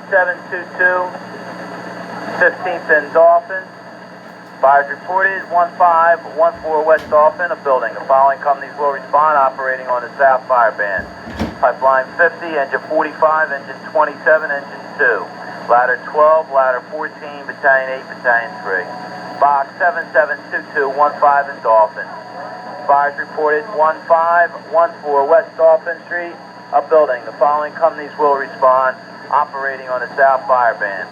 7722, 15th and Dauphin. Fires reported 1514 West Dauphin, a building. The following companies will respond operating on the south fire band. Pipeline 50, engine 45, engine 27, engine 2. Ladder 12, ladder 14, battalion 8, battalion 3. Box 7722, 15 in Dauphin. Fires reported 1514 West Dauphin Street, a building. The following companies will respond operating on the south fire band.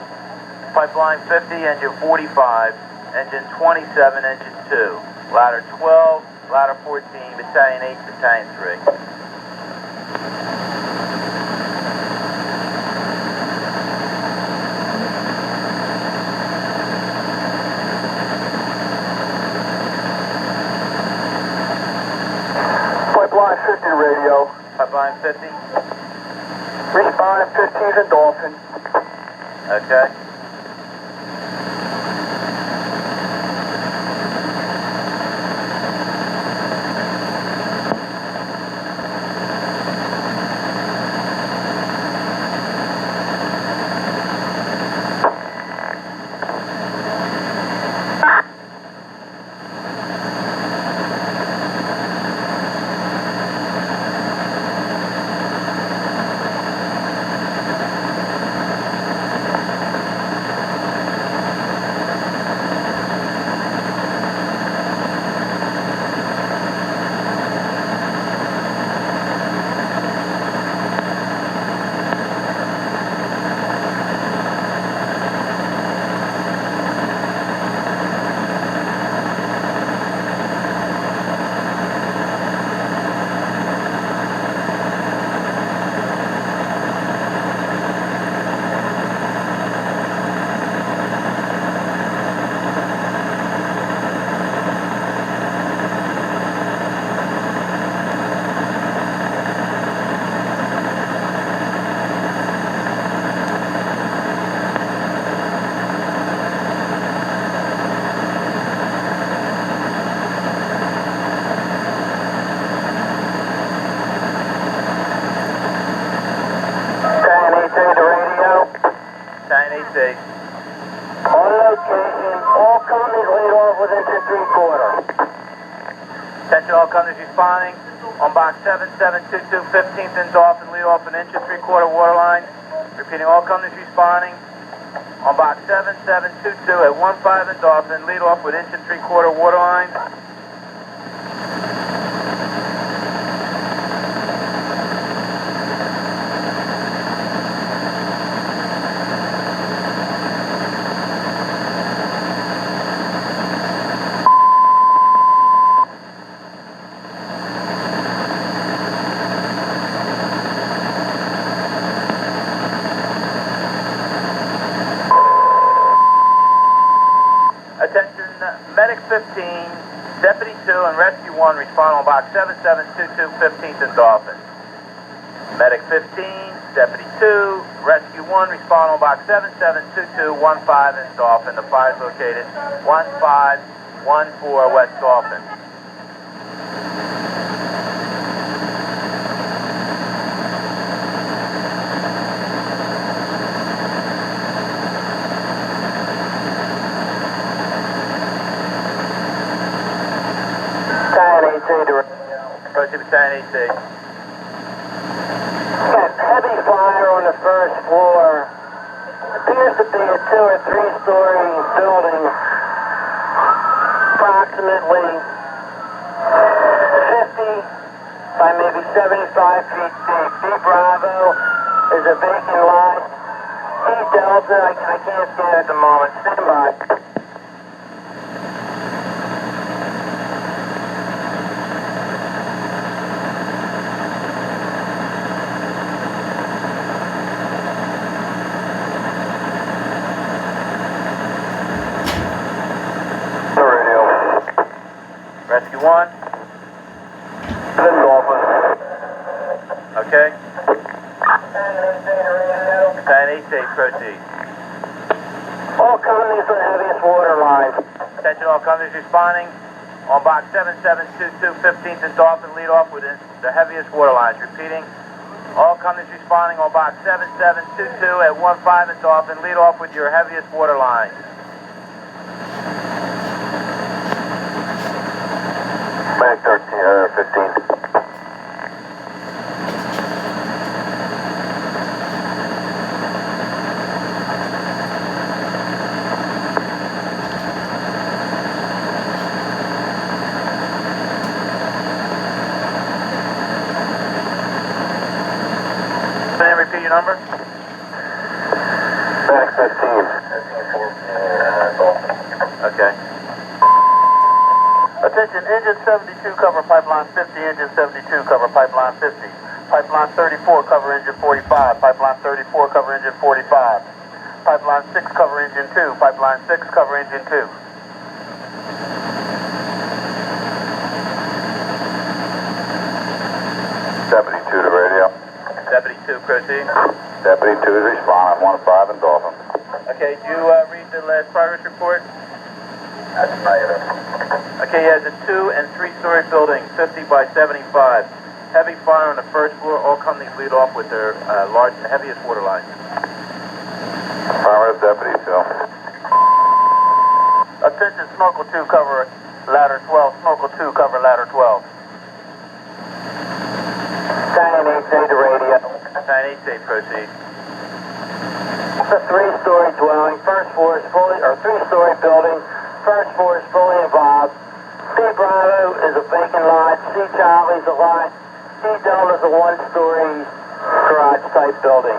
Pipeline 50, engine 45, engine 27, engine 2. Ladder 12, ladder 14, battalion 8, battalion 3. Pipeline 50 radio. Pipeline 50. Respond 15th and Dauphin. Okay. On location, all companies lead off with engine 3/4. Attention all companies responding. On box 7722, 15th and Dauphin, lead off an engine 3/4 water line. Repeating, all companies responding. On box 7722 at 15 and Dauphin, lead off with engine 3/4 water line. Attention, Medic 15, Deputy 2, and Rescue 1 respond on box 7722, 15th and Dauphin. Medic 15, Deputy 2, Rescue 1 respond on box 7722, 15 in Dauphin. The fire is located 1514 West Dauphin. Proceed battalion 8C. Heavy fire on the first floor. Appears to be a 2 or 3 story building, approximately 50 by maybe 75 feet deep. D Bravo is a vacant lot. D Delta, I can't stand at the moment. Stand by. Rescue 1. Okay. Battalion 8C, proceed. All companies on the heaviest water line. Attention all companies responding. On box 7722, 15th and Dauphin, lead off with the heaviest water lines. Repeating, All companies responding on box 7722 at 15 and Dauphin. Lead off with your heaviest water line. Medic 15. Can you repeat your number? Medic 15. Okay. Attention, engine 72 cover pipeline 50, engine 72 cover pipeline 50. Pipeline 34 cover engine 45, pipeline 34 cover engine 45. Pipeline 6 cover engine 2, pipeline 6 cover engine 2. 72 to radio. 72, proceed. 72 is responding, 15 and Dauphin. Okay, do you read the last progress report? That's negative. Okay, he has a 2- and 3-story building, 50 by 75. Heavy fire on the first floor. All companies lead off with their heaviest water line. Affirmative, Deputy 2. Attention, snorkel 2 cover ladder 12. Snorkel 2 cover ladder 12. Cheyenne 8 to radio. Cheyenne 8, proceed. It's a 3-story dwelling. First floor is fully, or 3-story building. First floor is fully involved. C Bravo is a vacant lot. C Charlie is a lot. C Delta is a 1-story garage type building.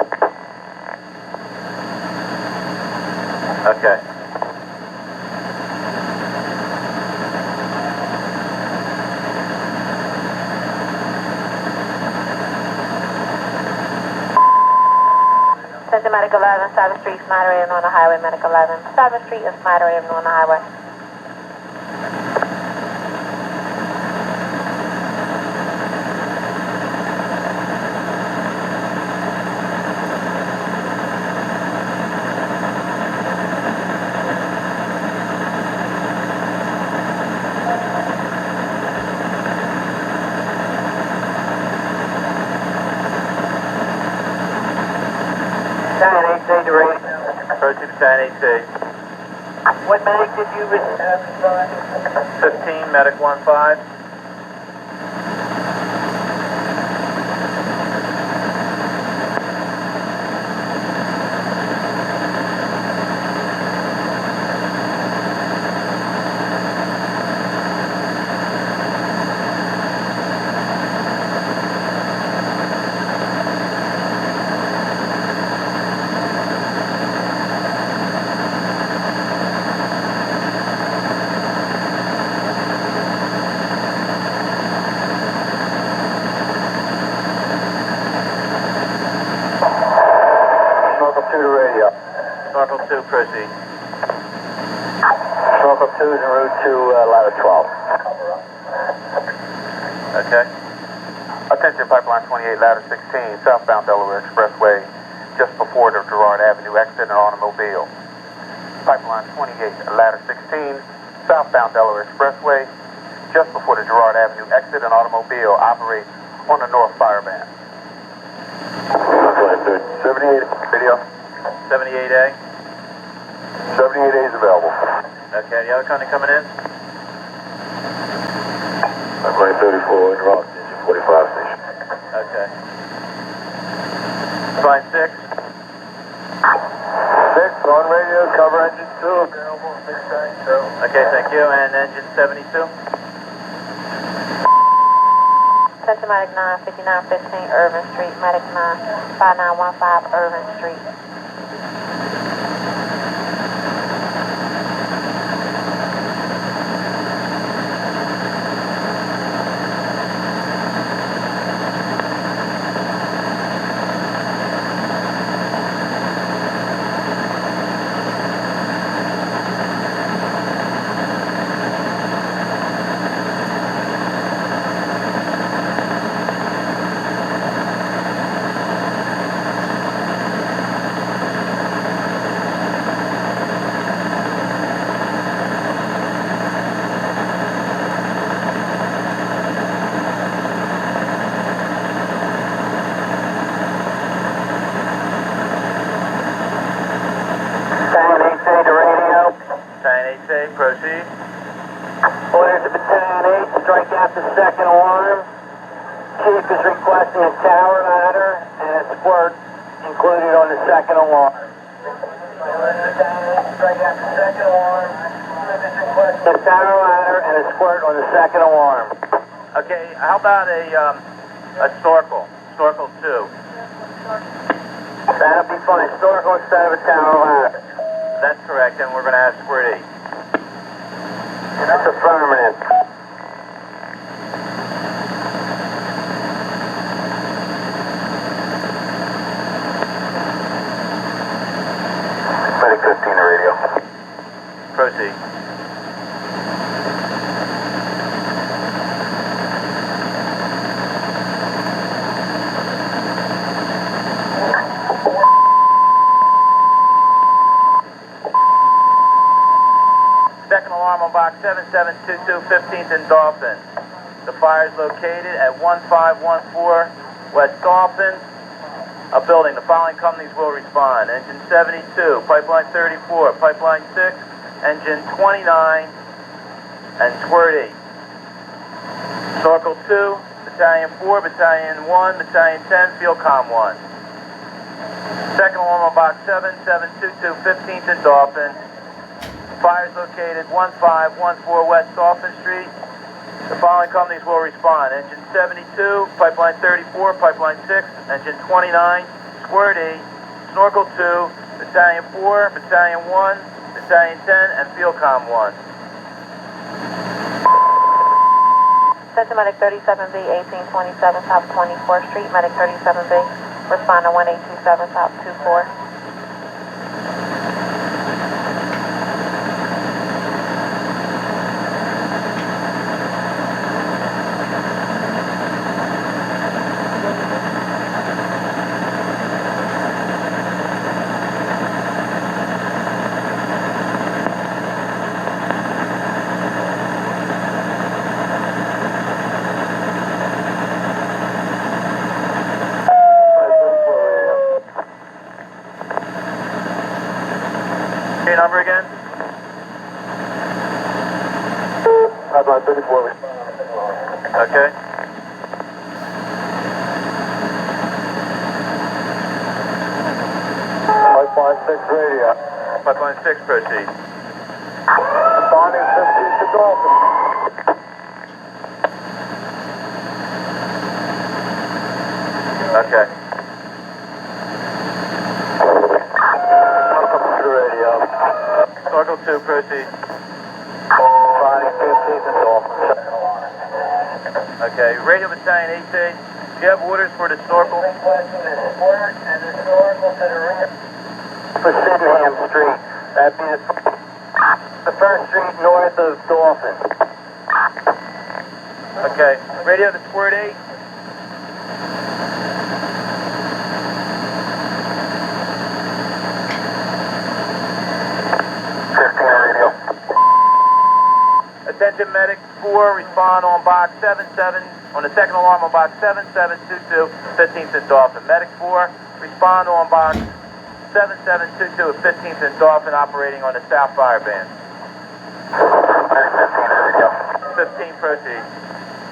Okay. Attention Medic 11, Cyber Street, Snyder Avenue on the highway, Medic 11. Cyber Street and Snyder Avenue on the highway. Cheyenne 8 to radio. Proceed to Cheyenne 8. What medic did you have? 15, medic 15. Snorkel 2 to radio. Snorkel 2, proceed. Snorkel 2 is en route to ladder 12. Okay. Attention Pipeline 28, ladder 16, southbound Delaware Expressway, just before the Girard Avenue exit, an automobile. Pipeline 28, ladder 16, southbound Delaware Expressway, just before the Girard Avenue exit, an automobile operates on the north fire band. 78 radio. 78A. 78A is available. Okay, the other company coming in? Pipeline 34 in route, engine 45 station. Okay. Line 6. 6 on radio, cover engine 2 available, 692. Okay, thank you. And engine 72? Attention Medic 9, 5915 Irvin Street, Medic 9, 5915 Irvin Street. break out the second alarm. Chief is requesting a tower ladder and a squirt included on the second alarm. Break out the second alarm. The tower ladder and a squirt on the second alarm. Okay, how about a snorkel? Snorkel 2. That'll be fine. Snorkel instead of a tower ladder. That's correct, and we're going to have squirt 8. That's affirmative. Medic 15 radio. Proceed. Second alarm on box 7722, 15th and Dauphin. The fire is located at 1514 West Dauphin, a building. The following companies will respond. Engine 72, Pipeline 34, Pipeline 6, Engine 29, and Squirt 8. Snorkel 2, Battalion 4, Battalion 1, Battalion 10, Field Com 1. Second alarm on box 7722, 15th and Dauphin. Fire is located 1514 West Dauphin Street. The following companies will respond. Engine 72, Pipeline 34, Pipeline 6, Engine 29, Squirt 8, Snorkel 2, Battalion 4, Battalion 1, Battalion 10, and Field Com 1. Attention Medic 37B, 1827 South 24th Street. Medic 37B, respond to 1827 South 24. Your number again? Pipeline 34. Okay. Pipeline 6 radio. Pipeline 6, proceed. Responding 15th to Dauphin. Okay. Welcome to the radio. Snorkel 2, proceed. Responding 15th and Dauphin. Okay. Radio Battalion 8A, do you have orders for the snorkel? For Sydenham Street. That'd be the first street north of Dauphin. Okay. Radio to Squirt 8. Attention Medic 4, respond on box 77, on the second alarm on box 7722, 15th and Dauphin. Medic 4, respond on box 7722 at 15th and Dauphin, operating on the South Fire Band. Medic 15 radio. 15, proceed.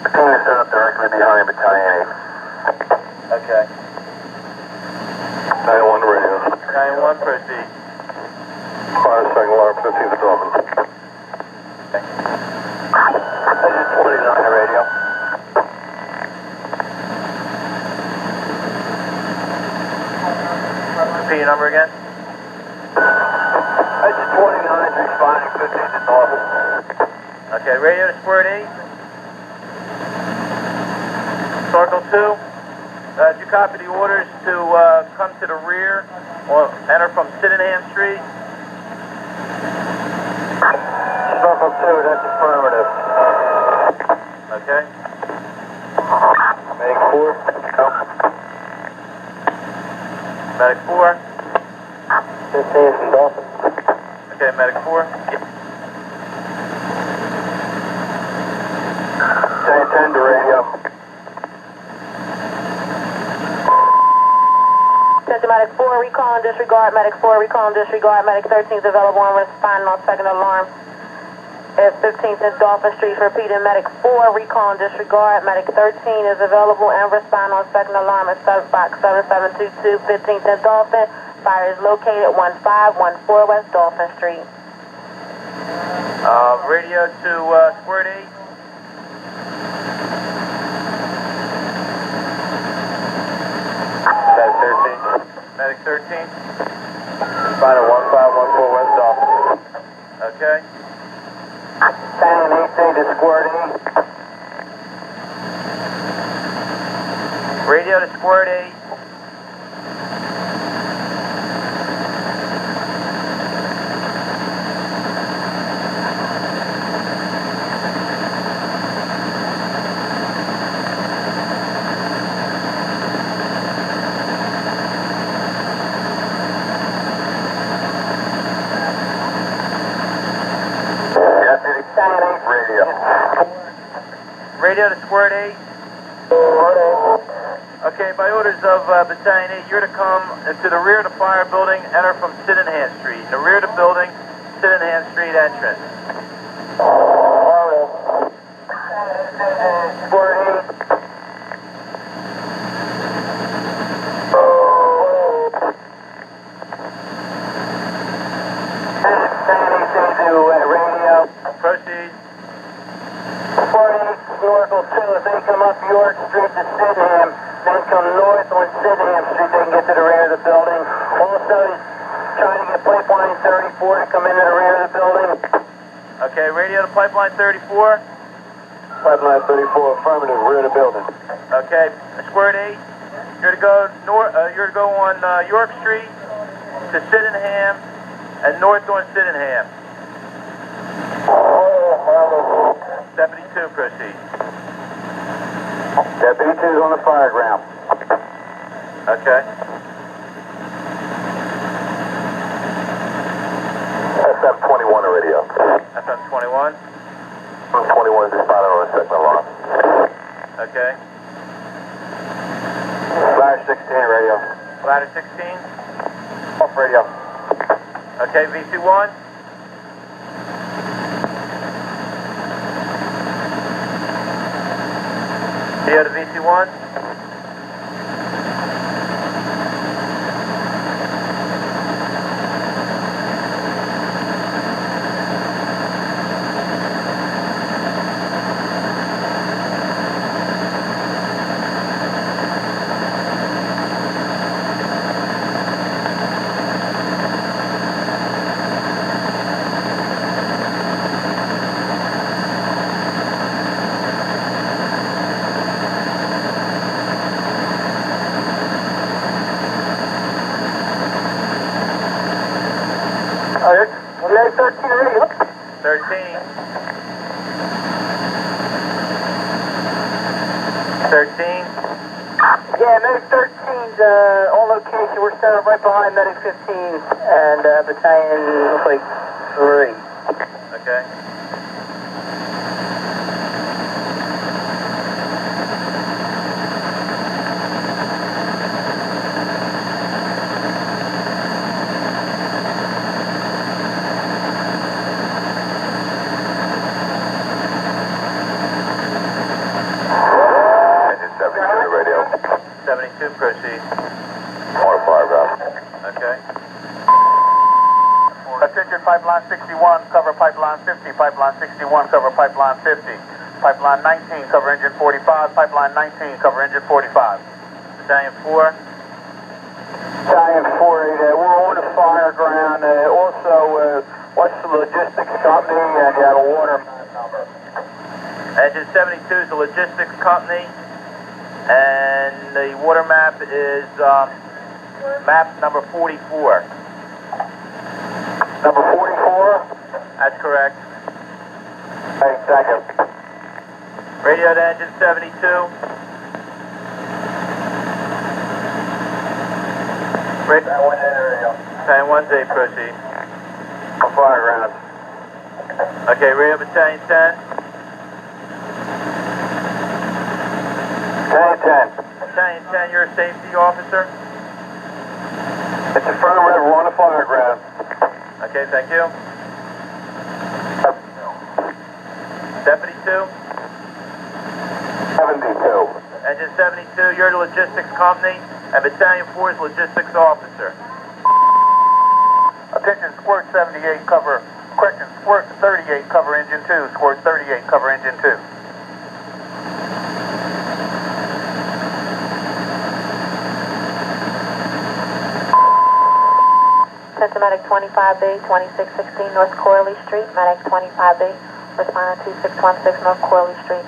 15 is set up directly behind Battalion 8. Okay. 91 radio. 91, proceed. Fire second alarm, 15th and Dauphin. Okay. 29 radio. Repeat your number again. Engine 29 is responding 15th and Dauphin. Okay, radio to Squirt 8. Snorkel 2. Did you copy the orders to come to the rear or enter from Sydenham Street? Snorkel 2, that's affirmative. Okay. Medic 4. Medic 4. 15th and Dauphin. Okay, Medic 4. Battalion 10 to radio. Attention Medic 4, recall and disregard. Medic 4, recall and disregard. Medic 13 is available and responding on second alarm. At 15th and Dauphin Street, repeating Medic 4, recall and disregard. Medic 13 is available and respond on second alarm at box 7722, 15th and Dauphin. Fire is located 1514 West Dauphin Street. Radio to Squirt 8. Medic 13. Final 1514 West Dauphin. Okay. Stan 8 to Squirt 8. Radio to Squirt 8. Radio to Squirt 8. Okay, by orders of Battalion 8, you're to come to the rear of the fire building, enter from Sydenham Street. In the rear of the building, Sydenham Street entrance. Squirt 8. Radio. Proceed. Snorkel 2, if they come up York Street to Sydenham, then come north on Sydenham Street, they can get to the rear of the building. Also, trying to get pipeline 34 to come into the rear of the building. Okay, radio to pipeline 34. Pipeline 34, affirmative, rear of the building. Okay, Squirt 8, you're to go north. You're to go on York Street to Sydenham and north on Sydenham. 72, proceed. Deputy 2's on the fire ground. Okay. SF-21 radio. FM-21. 21 is responding on the second alarm. Okay. Ladder 16 radio. Ladder 16. Off radio. Okay, VC1. Radio to VC1. Medic 13 radio. 13. 13. Yeah, Medic 13's on location. We're standing right behind Medic 15 and Battalion, looks like 3. Okay. Radio. 72, proceed. On fire ground. Okay. Attention pipeline 61, cover pipeline 50, pipeline 61, cover pipeline 50, pipeline 19, cover engine 45, pipeline 19, cover engine 45. Battalion 4. Battalion 4, we're on the fire ground. Also, what's the logistics company? And you have a water number. Engine 72 is the logistics company, and the water map is map number 44. Number 44? That's correct. Hey, second. Radio to engine 72. Battalion 1A, proceed. On fire ground. Okay, radio Battalion 10. Battalion 10. Battalion 10, you're a safety officer. It's affirmative, we're on the fire ground. Okay, thank you. 72? 72. Engine 72, you're the logistics company, and Battalion 4's logistics officer. Attention, Squirt 78, cover, correction, Squirt 38, cover engine 2, Squirt 38, cover engine 2. Attention Medic 25B, 2616 North Corley Street. Medic 25B, responding 2616 North Corley Street.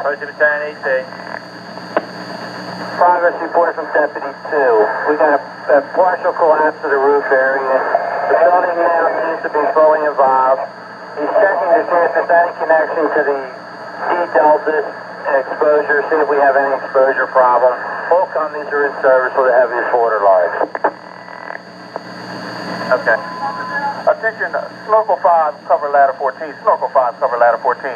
Approaching Battalion 8A. Progress report from Deputy 2. We got a partial collapse of the roof area. The building now seems to be fully involved. He's checking to see if there's any connection to the D-delta exposure, see if we have any exposure problem. All companies are in service with the heaviest water lines. Okay. Attention, Snorkel 5, cover ladder 14. Snorkel 5, cover ladder 14.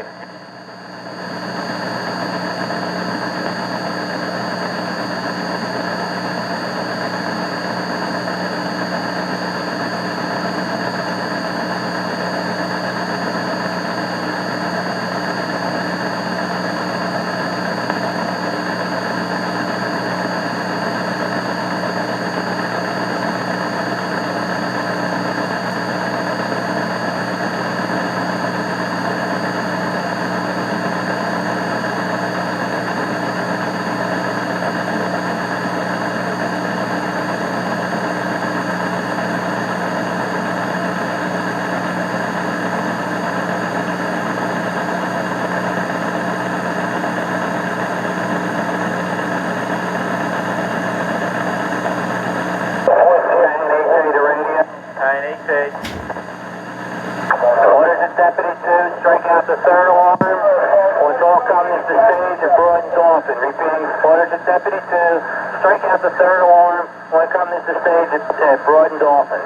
Orders at Deputy 2, strike out the third alarm. Wants all companies to stage at Broad and Dauphin. Repeating, orders at Deputy 2, strike out the third alarm. All companies to stage at Broad and Dauphin.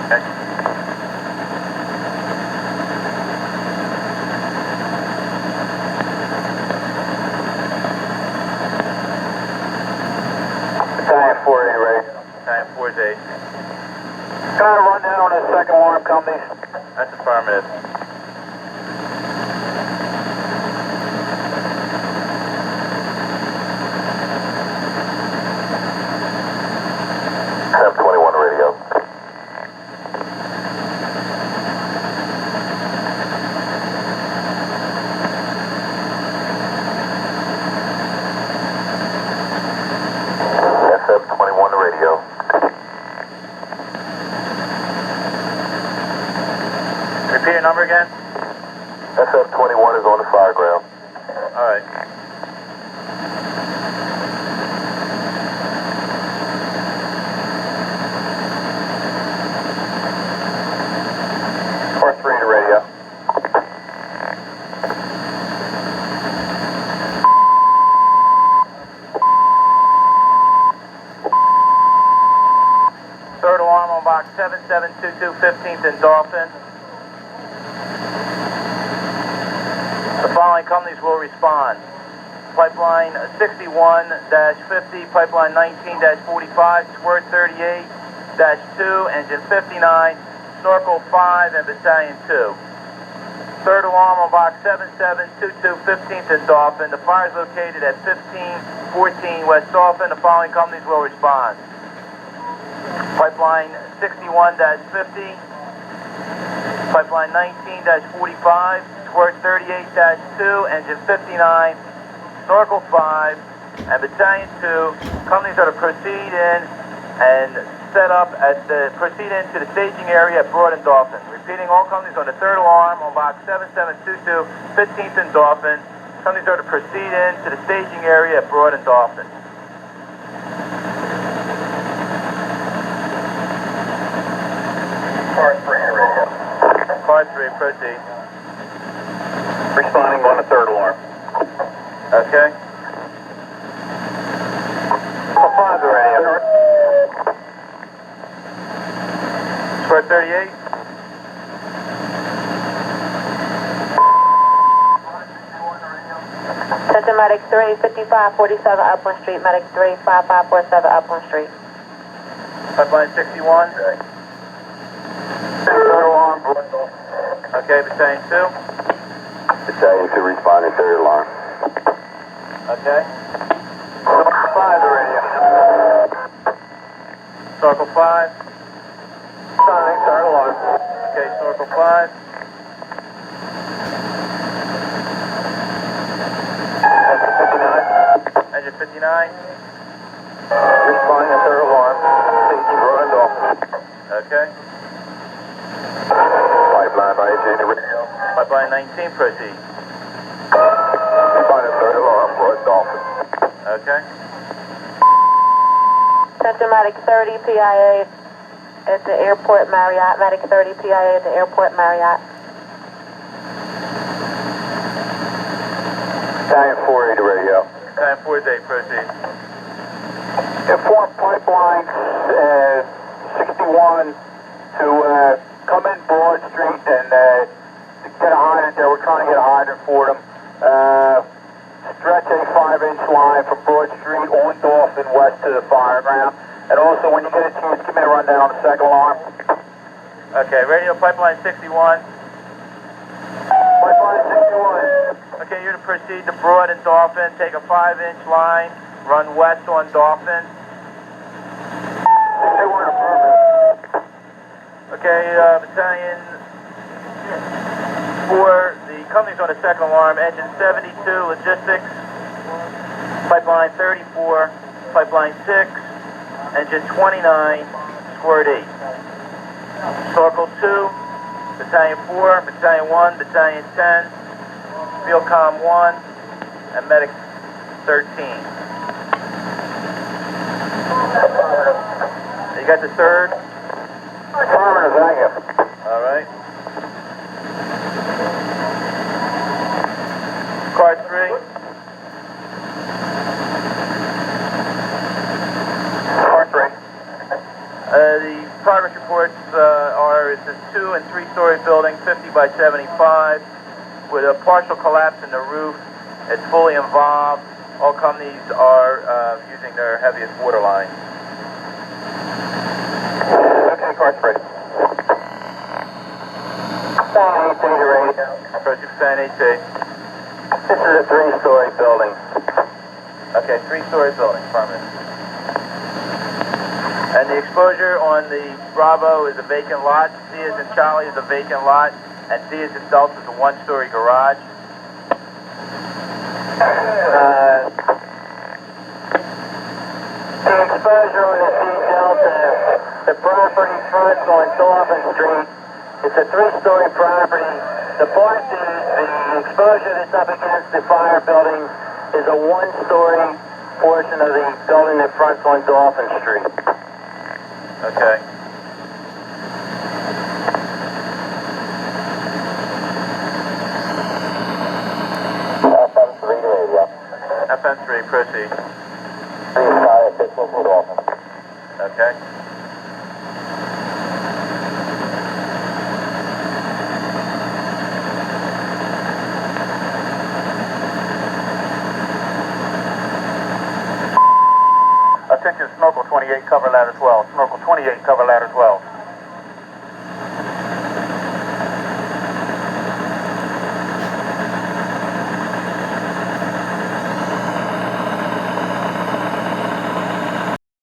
Okay. Battalion 4A, ready. Battalion 4A. Kind of run down on the second alarm companies. That's affirmative. SF-21 radio. SF-21 radio. Repeat your number again? SF-21 is on the fire ground. All right. Car 3 to radio. Third alarm on box 7722, 15th and Dauphin. The following companies will respond. Pipeline 61-50, Pipeline 19-45, Squirt 38-2, Engine 59, Snorkel 5, and Battalion 2. Third alarm on box 7722, 15th and Dauphin. The fire is located at 1514 West Dauphin. The following companies will respond. Pipeline 61-50, Pipeline 19-45, Squirt 38-2, Engine 59, Snorkel 5, and Battalion 2. Companies are to proceed in and set up proceed into the staging area at Broad and Dauphin. Repeating, all companies on the third alarm on box 7722, 15th and Dauphin. Companies are to proceed into the staging area at Broad and Dauphin. Car 3 to radio. Car 3, proceed. Responding on the third alarm. Okay. Five the radio. Square 38. Attention Medic 3, 5547 Upland Street, Medic 3, 5547 Upland Street. Pipeline 61. Third alarm. Okay, Battalion 2. Battalion 2 responding third alarm. Okay. Five the radio. Circle 5. Responding third alarm. Okay, Circle 5. Engine 59. Responding to third alarm. Safety Road off. Okay. Pipeline by 18 to radio. Pipeline 19, proceed. Responding to third alarm. Road Dolphin. Okay. Attention Medic 30 PIA at the Airport Marriott, Medic 30 PIA at the Airport Marriott. Battalion 4A to radio. Battalion 4A, proceed. Inform pipeline 61 to come in Broad Street and get a hydrant there. We're trying to get a hydrant for them. Stretch a 5-inch line from Broad Street on Dauphin west to the fire ground. And also, when you get a chance, give me a rundown on the second alarm. Okay, radio Pipeline 61. Pipeline 61. Okay, you're to proceed to Broad and Dauphin. Take a 5-inch line, run west on Dauphin. 61 affirmative. Okay, Battalion 4, the company's on the second alarm. Engine 72, logistics. Pipeline 34, Pipeline 6, engine 29, squared 8. Circle 2, Battalion 4, Battalion 1, Battalion 10, Field Com 1, and Medic 13. You got the third? Affirmative, thank you. All right. Car 3. Car 3. The progress reports are it's a 2- and 3-story building, 50 by 75, with a partial collapse in the roof. It's fully involved. All companies are using their heaviest water lines. Okay, car 3. Battalion 18 to radio. Approach Battalion 8. This is a 3-story building. Okay, 3-story building, permanent. And the exposure on the Bravo is a vacant lot. C as in Charlie is a vacant lot. And D as in Delta is a 1-story garage. The exposure on the C Delta, the property front on Dauphin Street, it's a 3-story property. The exposure that's up against the fire building is a 1-story portion of the building that fronts on Dauphin Street. Okay. FM3 radio. FM3, proceed. 35 Dauphin. Okay. Attention, Snorkel 28, cover ladder 12. Snorkel 28, cover ladder 12.